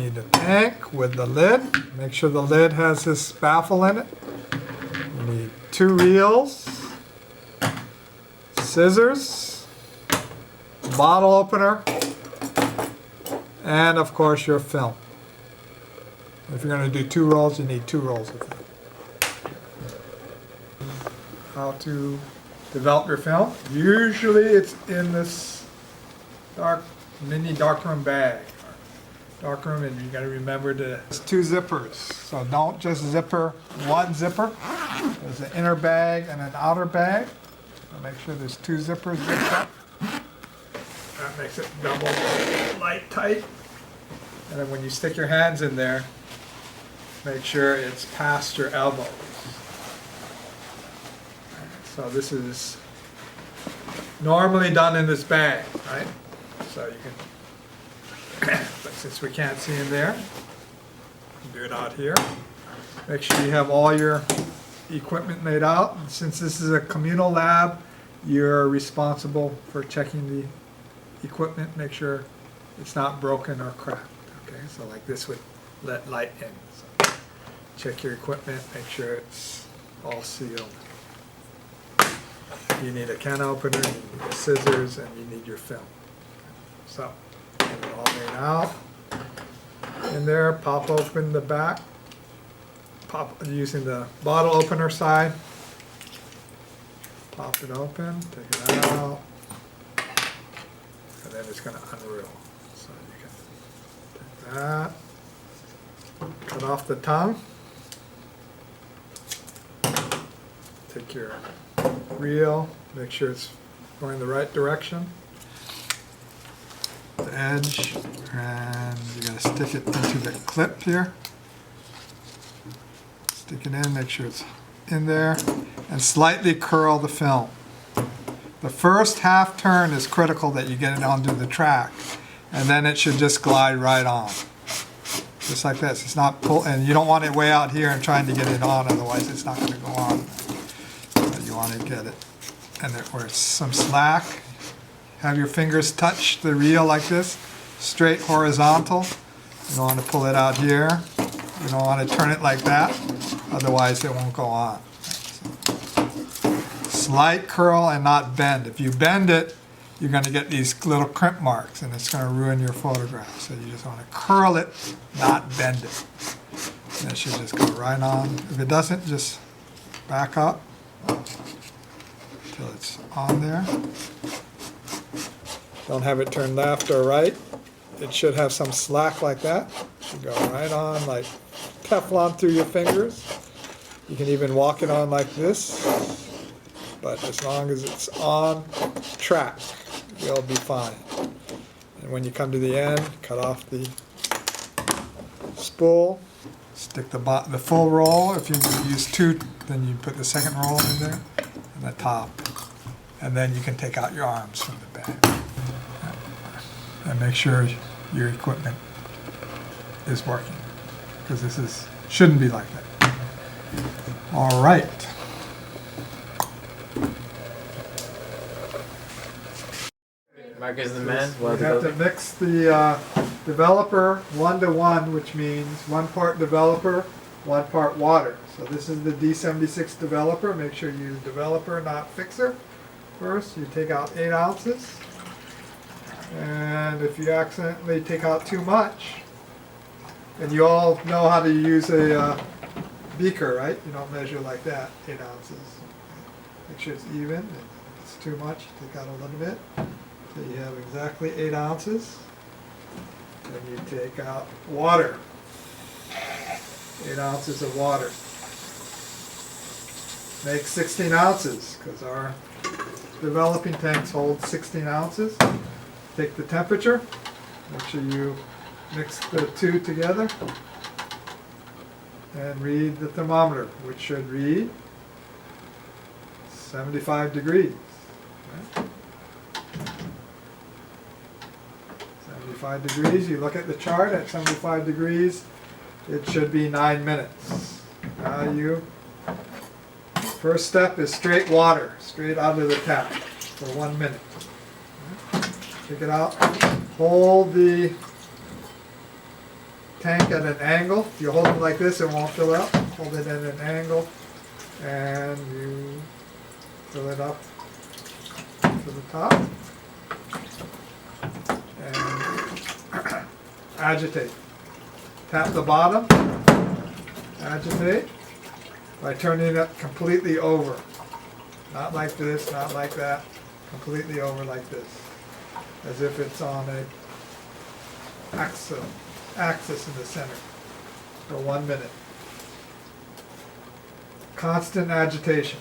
need a tank with the lid. Make sure the lid has this baffle in it. You need 2 reels, scissors, bottle opener, and of course your film. If you're going to do 2 rolls, you need 2 rolls of film. How to develop your film? Usually it's in this mini darkroom bag. Darkroom, and you got to remember there's 2 zippers. So don't just zipper one zipper. There's an inner bag and an outer bag. So make sure there's 2 zippers zipped up. That makes it double light tight. And then when you stick your hands in there, make sure it's past your elbows. So this is normally done in this bag, right? So you can, but since we can't see in there, do it out here. Make sure you have all your equipment laid out. And since this is a communal lab, you're responsible for checking the equipment. Make sure it's not broken or cracked. Okay, so like this would let light in. So check your equipment, make sure it's all sealed. You need a can opener, you need scissors, and you need your film. So, get it all made out. In there, pop open the back. Pop using the bottle opener side. Pop it open, take it out, and then it's going to unroll. So you can take that, cut off the tongue. Take your reel, make sure it's going the right direction. The edge, and you gotta stick it into the clip here. Stick it in, make sure it's in there, and slightly curl the film. The first half turn is critical that you get it onto the track, and then it should just glide right on. Just like this. It's not pull, and you don't want it way out here and trying to get it on, otherwise it's not going to go on. You want to get it, and where it's some slack, have your fingers touch the reel like this, straight horizontal. You don't want to pull it out here. You don't want to turn it like that, otherwise it won't go on. Slight curl and not bend. If you bend it, you're going to get these little crimp marks, and it's going to ruin your photograph. So you just want to curl it, not bend it. And it should just go right on. If it doesn't, just back up until it's on there. Don't have it turn left or right. It should have some slack like that. It should go right on like Teflon through your fingers. You can even walk it on like this. But as long as it's on track, you'll be fine. And when you come to the end, cut off the spool. Stick the full roll. If you use 2, then you put the second roll in there, and the top. And then you can take out your arms from the bag. And make sure your equipment is working, because this shouldn't be like that. All right. Mark is the man. We have to mix the developer 1-to-1, which means 1 part developer, 1 part water. So this is the D76 developer. Make sure you use developer, not fixer. First, you take out 8 ounces. And if you accidentally take out too much, and you all know how to use a beaker, right? You don't measure like that, 8 ounces. Make sure it's even. If it's too much, take out a little bit. So you have exactly 8 ounces. Then you take out water. 8 ounces of water. Make 16 ounces, because our developing tanks hold 16 ounces. Take the temperature. Make sure you mix the 2 together. And read the thermometer, which should read 75 degrees. Right? 75 degrees, you look at the chart at 75 degrees, it should be 9 minutes. Now first step is straight water, straight out of the tap for 1 minute. Take it out, hold the tank at an angle. If you hold it like this, it won't fill up. Hold it at an angle, and you fill it up to the top. And agitate. Tap the bottom, agitate, by turning it completely over. Not like this, not like that, completely over like this. As if it's on a axis in the center for 1 minute. Constant agitation.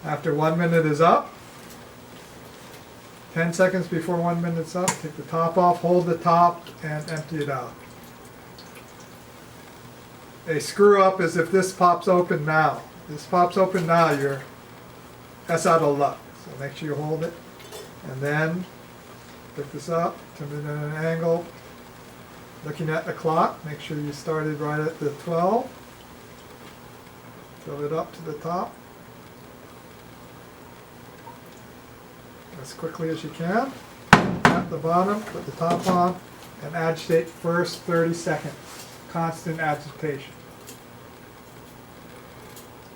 After 1 minute is up, 10 seconds before 1 minute's up, take the top off, hold the top, and empty it out. A screw up is if this pops open now. This pops open now, that's out of luck. So make sure you hold it. And then pick this up, turn it at an angle. Looking at the clock, make sure you started right at the 12. Fill it up to the top as quickly as you can. Tap the bottom, put the top on, and agitate first 30 seconds. Constant agitation.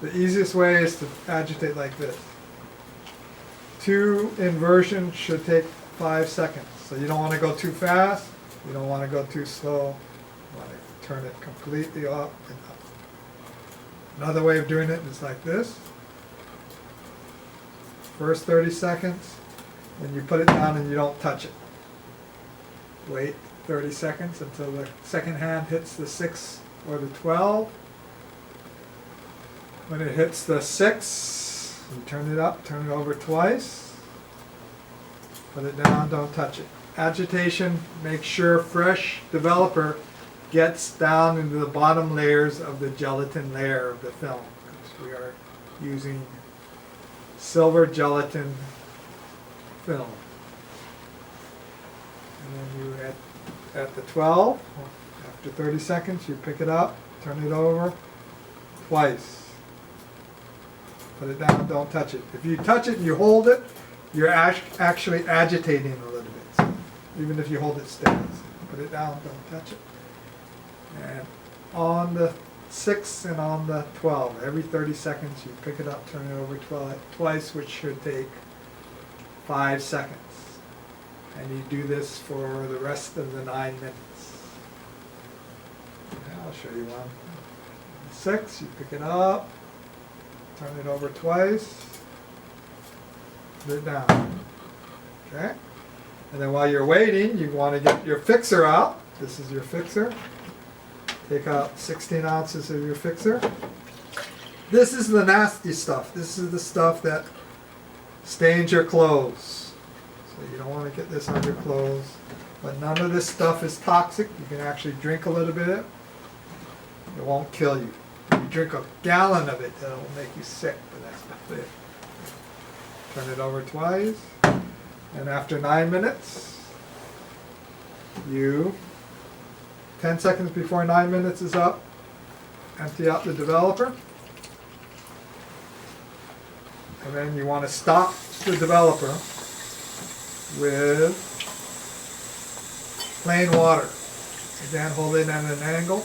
The easiest way is to agitate like this. 2 inversions should take 5 seconds. So you don't want to go too fast, you don't want to go too slow. You want to turn it completely up and up. Another way of doing it is like this. First 30 seconds, and you put it down and you don't touch it. Wait 30 seconds until the second hand hits the 6 or the 12. When it hits the 6, you turn it up, turn it over twice. Put it down, don't touch it. Agitation, make sure fresh developer gets down into the bottom layers of the gelatin layer of the film. Because we are using silver gelatin film. And then you at the 12, after 30 seconds, you pick it up, turn it over twice. Put it down, don't touch it. If you touch it and you hold it, you're actually agitating a little bit. So even if you hold it steady. Put it down, don't touch it. And on the 6 and on the 12, every 30 seconds you pick it up, turn it over twice, which should take 5 seconds. And you do this for the rest of the 9 minutes. I'll show you one. 6, you pick it up, turn it over twice, put it down. Okay? And then while you're waiting, you want to get your fixer out. This is your fixer. Take out 16 ounces of your fixer. This is the nasty stuff. This is the stuff that stains your clothes. So you don't want to get this on your clothes. But none of this stuff is toxic. You can actually drink a little bit. It won't kill you. If you drink a gallon of it, it'll make you sick, but that's not it. Turn it over twice. And after 9 minutes, 10 seconds before 9 minutes is up, empty out the developer. And then you want to stop the developer with plain water. Again, hold it at an angle.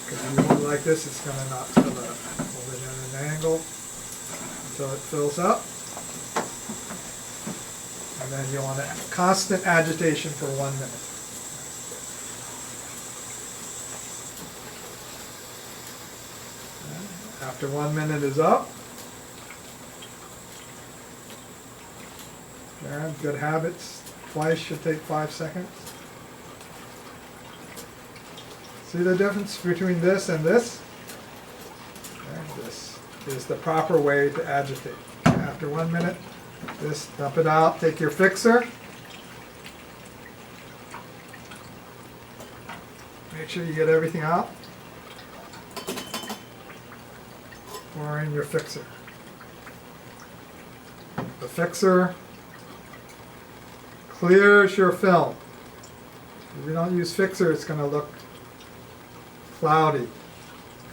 Because if you hold it like this, it's going to not fill it up. Hold it at an angle until it fills up. And then you want a constant agitation for 1 minute. After 1 minute is up, okay, good habits, twice should take 5 seconds. See the difference between this and this? Okay, this is the proper way to agitate. After 1 minute, just dump it out, take your fixer. Make sure you get everything out. Pour in your fixer. The fixer clears your film. If you don't use fixer, it's going to look cloudy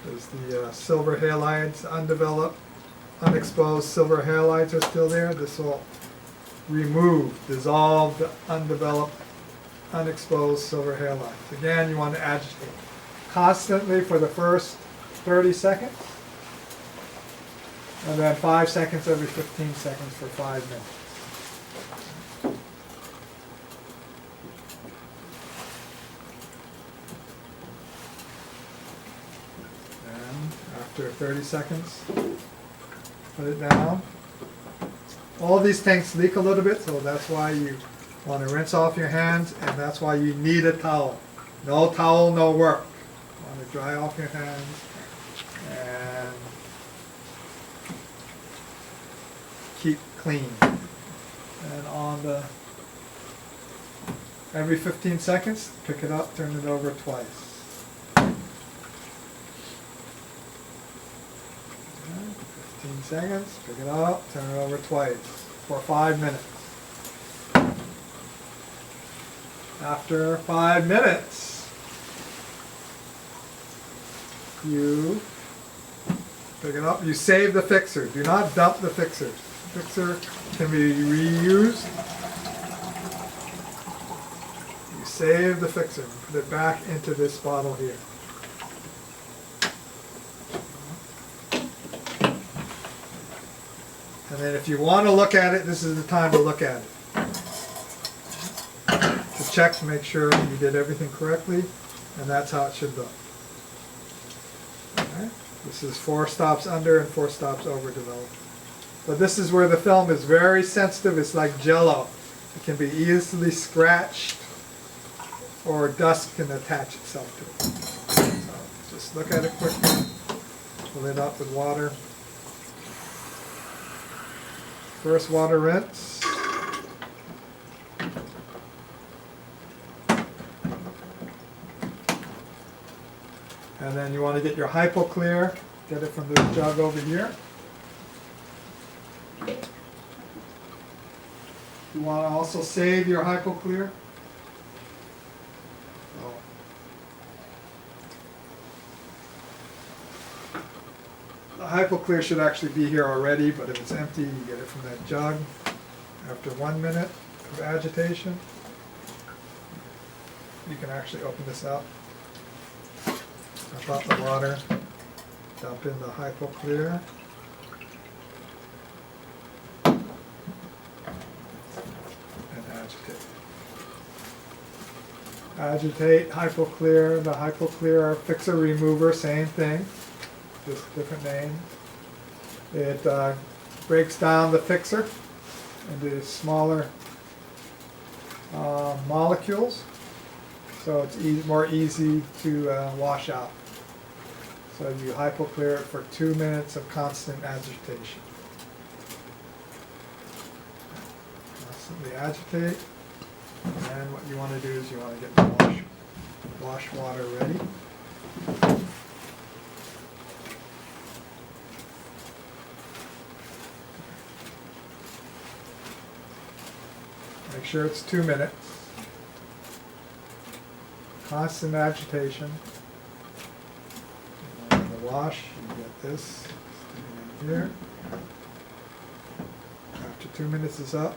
because the silver halides, undeveloped, unexposed silver halides are still there. This will dissolve the undeveloped unexposed silver hairlines. Again, you want to agitate constantly for the first 30 seconds, and then 5 seconds every 15 seconds for 5 minutes. And after 30 seconds, put it down. All these tanks leak a little bit, so that's why you want to rinse off your hands, and that's why you need a towel. No towel, no work. You want to dry off your hands and keep clean. And on the every 15 seconds, pick it up, turn it over twice. 15 seconds, pick it up, turn it over twice for 5 minutes. After 5 minutes, you pick it up, you save the fixer. Do not dump the fixer. The fixer can be reused. You save the fixer and put it back into this bottle here. And then if you want to look at it, this is the time to look at it. To check to make sure you did everything correctly, and that's how it should look. Okay. This is 4 stops under and 4 stops over development. But this is where the film is very sensitive. It's like Jello. It can be easily scratched, or dust can attach itself to it. So just look at it quickly. Fill it up with water. First water rinse. And then you want to get your hypoclear, get it from the jug over here. You want to also save your hypoclear. The hypoclear should actually be here already, but if it's empty, you get it from that jug. After 1 minute of agitation, you can actually open this up. Dump out the water, dump in the hypoclear. And agitate. Agitate, hypoclear, the hypoclear fixer remover, same thing, just different name. It breaks down the fixer into smaller molecules, so it's more easy to wash out. So you hypoclear it for 2 minutes of constant agitation. Constantly agitate, and what you want to do is you want to get the wash water ready. Make sure it's 2 minutes. Constant agitation. And the wash, you get this in here. After 2 minutes is up,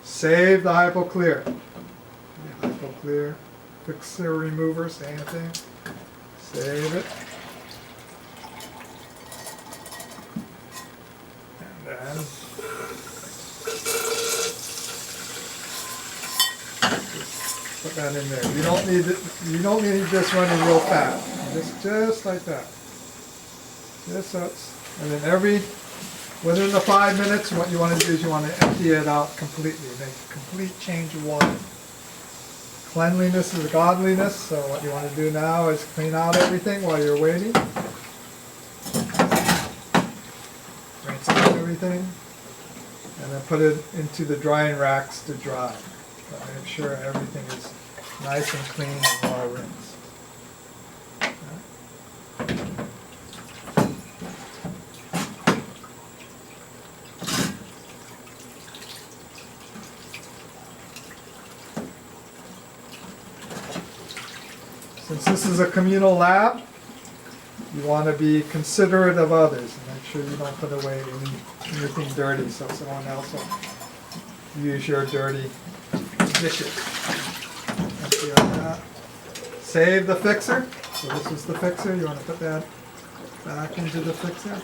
save the hypoclear. Hypoclear fixer remover, same thing. Save it. And then put that in there. You don't need it. You don't need this running real fast. Just like that. Just so and then within the 5 minutes, what you want to do is you want to empty it out completely. Make a complete change of water. Cleanliness is godliness. So what you want to do now is clean out everything while you're waiting. Rinse out everything, and then put it into the drying racks to dry. So make sure everything is nice and clean and well rinsed. Since this is a communal lab, you want to be considerate of others and make sure you don't put away anything dirty so someone else will use your dirty dishes. See on that. Save the fixer. So this is the fixer. You want to put that back into the fixer.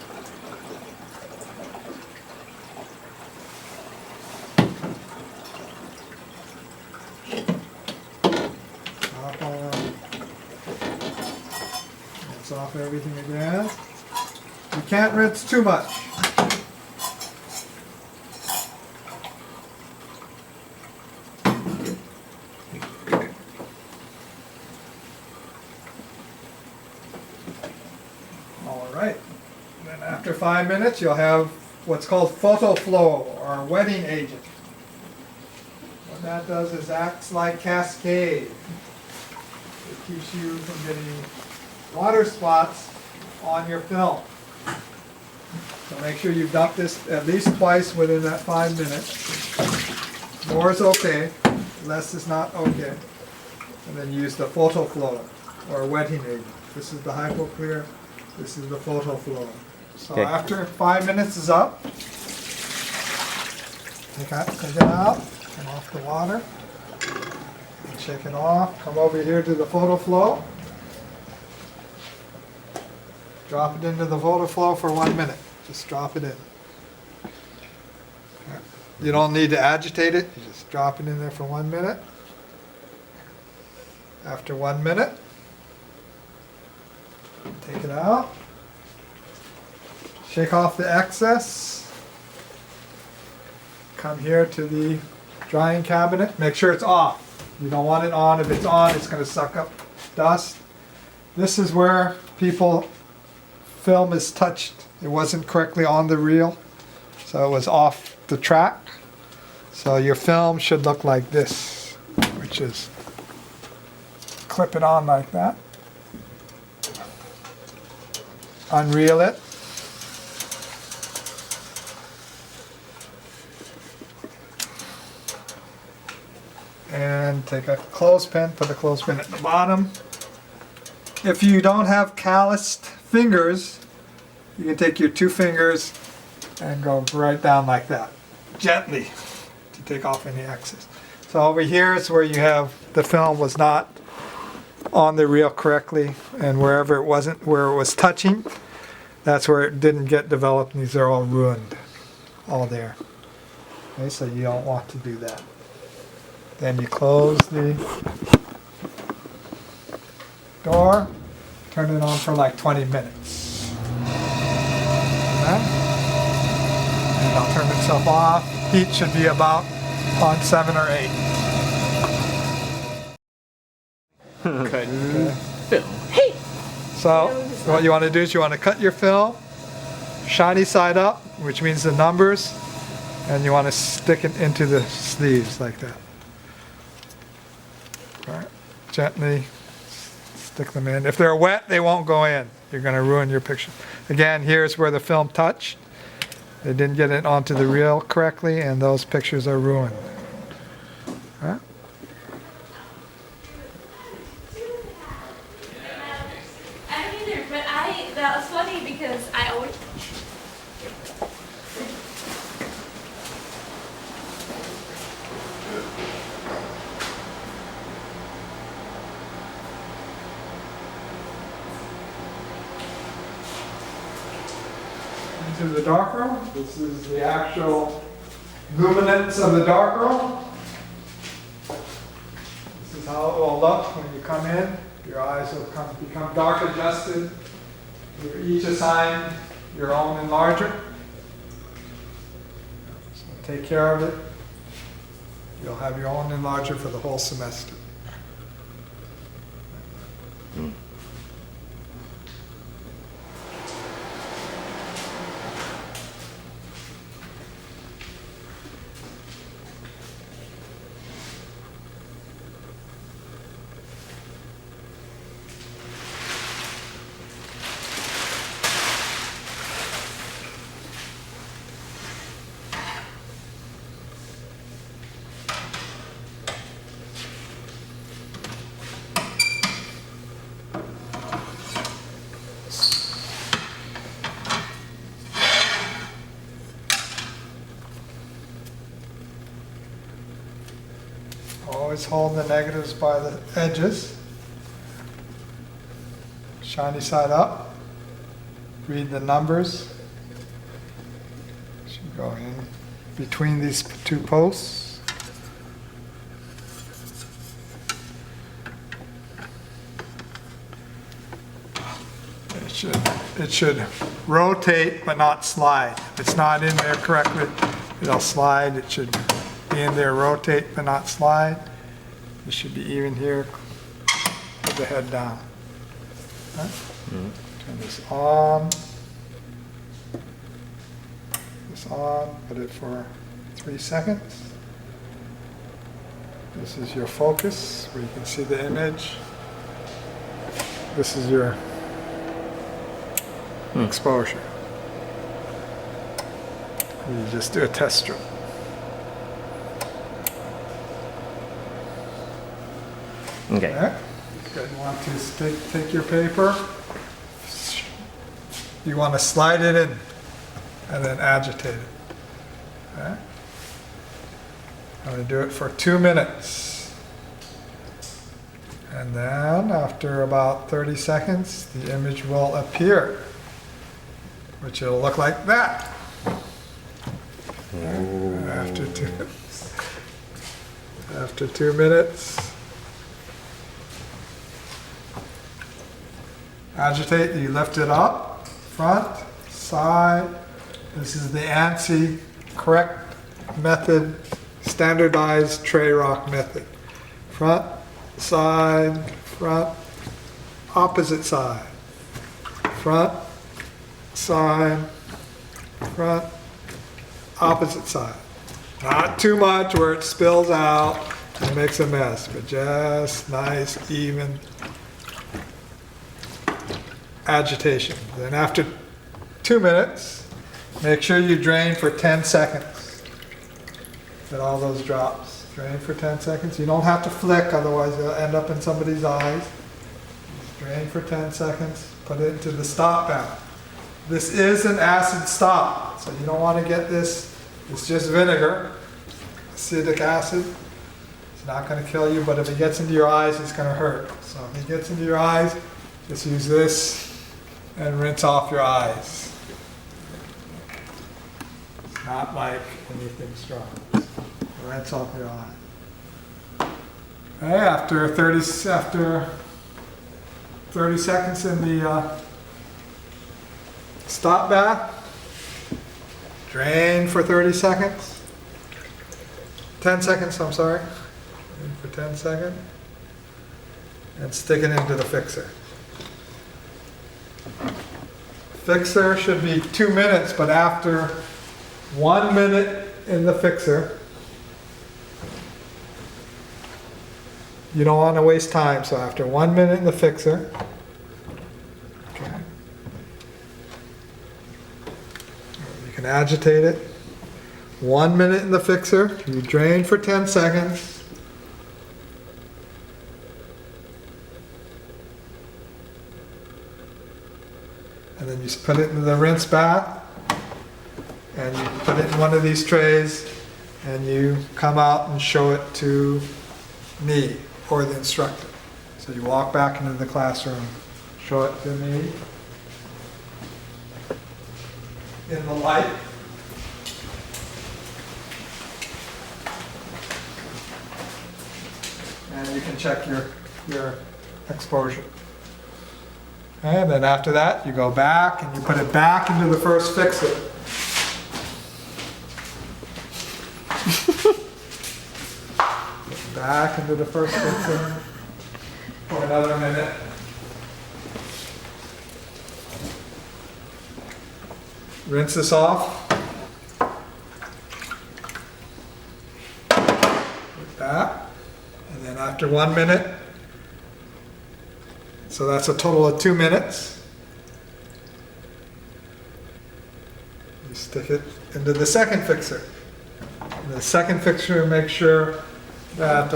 Top on. Rinse off everything again. You can't rinse too much. Alright, then after 5 minutes you'll have what's called photo flow or wetting agent. What that does is acts like cascade. It keeps you from getting water spots on your film. So make sure you dump this at least twice within that 5 minutes. More is okay, less is not okay. And then use the photo flow or wetting agent. This is the hypoclear. This is the photo flow. So Okay. after 5 minutes is up, take it out, come off the water, and shake it off. Come over here to the photo flow. Drop it into the photo flow for 1 minute. Just drop it in. You don't need to agitate it, you just drop it in there for 1 minute. After 1 minute, take it out, shake off the excess, come here to the drying cabinet, make sure it's off. You don't want it on. If it's on, it's going to suck up dust. This is where film is touched. It wasn't correctly on the reel, so it was off the track. So your film should look like this, which is clip it on like that. Unreel it. And take a clothespin, put a clothespin at the bottom. If you don't have calloused fingers, you can take your 2 fingers and go right down like that, gently, to take off any excess. So over here is where you have the film was not on the reel correctly, and wherever it wasn't, where it was touching, that's where it didn't get developed, and these are all ruined, all there. Okay, so you don't want to do that. Then you close the door, turn it on for like 20 minutes. Okay? And it'll turn itself off. Heat should be about on 7 or 8. Cutting film. So what you want to do is you want to cut your film, shiny side up, which means the numbers, and you want to stick it into the sleeves like that. All right. Gently stick them in. If they're wet, they won't go in. You're going to ruin your picture. Again, here's where the film touched. They didn't get it onto the reel correctly, and those pictures are ruined. All right. I don't either, but that was funny because I always. Into the darkroom. This is the actual luminance of the darkroom. This is how it will look when you come in. Your eyes will become dark adjusted. You're each assigned your own enlarger. So take care of it. You'll have your own enlarger for the whole semester. Always hold the negatives by the edges. Shiny side up. Read the numbers. Should go in between these two posts. It should rotate but not slide. If it's not in there correctly, it'll slide. It should be in there, rotate but not slide. It should be even here with the head down. Right? Turn this on. This on, put it for 3 seconds. This is your focus where you can see the image. This is your exposure. You just do a test strip. Okay. Okay. Good. You want to take your paper. You want to slide it in and then agitate it. Okay. I'm going to do it for 2 minutes. And then after about 30 seconds, the image will appear, which will look like that. After 2 minutes, agitate, you lift it up, front, side. This is the ANSI correct method, standardized tray rock method. Front, side, front, opposite side. Front, side, front, opposite side. Not too much where it spills out and makes a mess, but just nice, even agitation. Then after 2 minutes, make sure you drain for 10 seconds. Get all those drops. Drain for 10 seconds. You don't have to flick, otherwise they'll end up in somebody's eyes. Just drain for 10 seconds. Put it into the stop valve. This is an acid stop, so you don't want to get this. It's just vinegar, acetic acid. It's not going to kill you, but if it gets into your eyes, it's going to hurt. So if it gets into your eyes, just use this and rinse off your eyes. It's not like anything strong. Rinse off your eye. Okay, after 30 seconds in the stop bath, drain for 30 seconds. 10 seconds, I'm sorry. Drain for 10 seconds. And stick it into the fixer. Fixer should be 2 minutes, but after 1 minute in the fixer, you don't want to waste time, so after 1 minute in the fixer, okay, you can agitate it. 1 minute in the fixer, you drain for 10 seconds. And then you just put it in the rinse bath, and you put it in one of these trays, and you come out and show it to me or the instructor. So you walk back into the classroom, show it to me in the light. And you can check your exposure. And then after that, you go back and you put it back into the first fixer. Back into the first fixer for another minute. Rinse this off. Like that. And then after 1 minute, so that's a total of 2 minutes. You stick it into the second fixer. And the second fixer, make sure that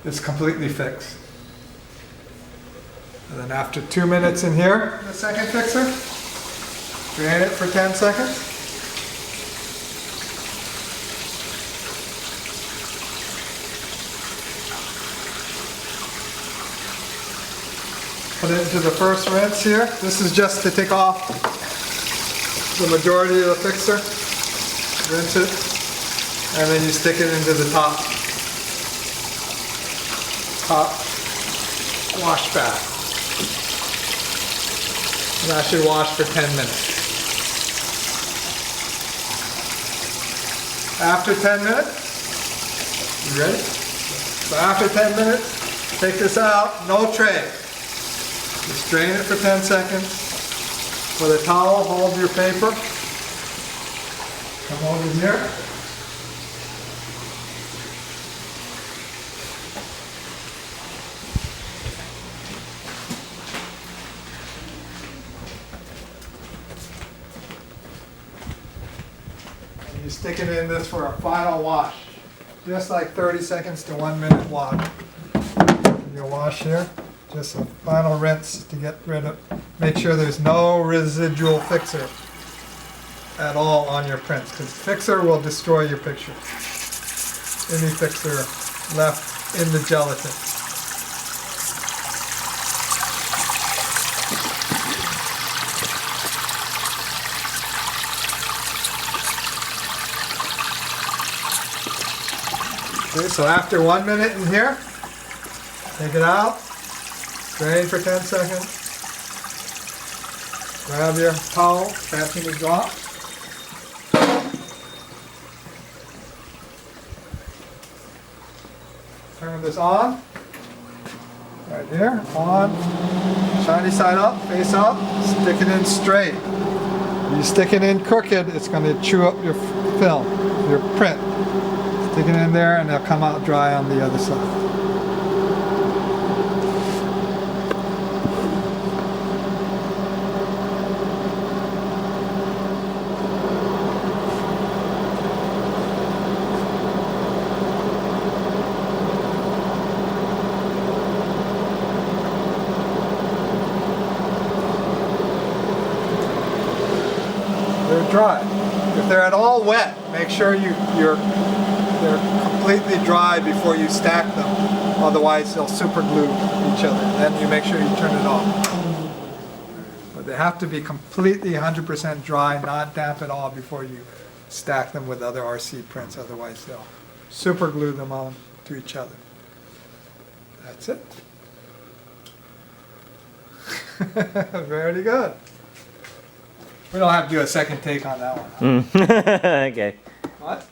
it's completely fixed. And then after 2 minutes in here, the second fixer, drain it for 10 seconds. Put it into the first rinse here. This is just to take off the majority of the fixer. Rinse it, and then you stick it into the top wash bath. And that should wash for 10 minutes. After 10 minutes, you ready? So after 10 minutes, take this out, no tray. Just drain it for 10 seconds. With a towel, hold your paper. Come over here. And you stick it in this for a final wash. Just like 30 seconds to 1 minute wash. Your wash here. Just a final rinse to get rid of, make sure there's no residual fixer at all on your prints, because fixer will destroy your picture. Any fixer left in the gelatin. Okay, so after 1 minute in here, take it out. Drain for 10 seconds. Grab your towel, catching the drop. Turn this on. Right here, on. Shiny side up, face up. Stick it in straight. You stick it in crooked, it's going to chew up your film, your print. Stick it in there and it'll come out dry on the other side. They're dry. If they're at all wet, make sure they're completely dry before you stack them. Otherwise, they'll super glue each other. Then you make sure you turn it off. But they have to be completely 100% dry, not damp at all before you stack them with other RC prints. Otherwise, they'll super glue them on to each other. That's it. Very good. We don't have to do a second take on that one. Okay. What?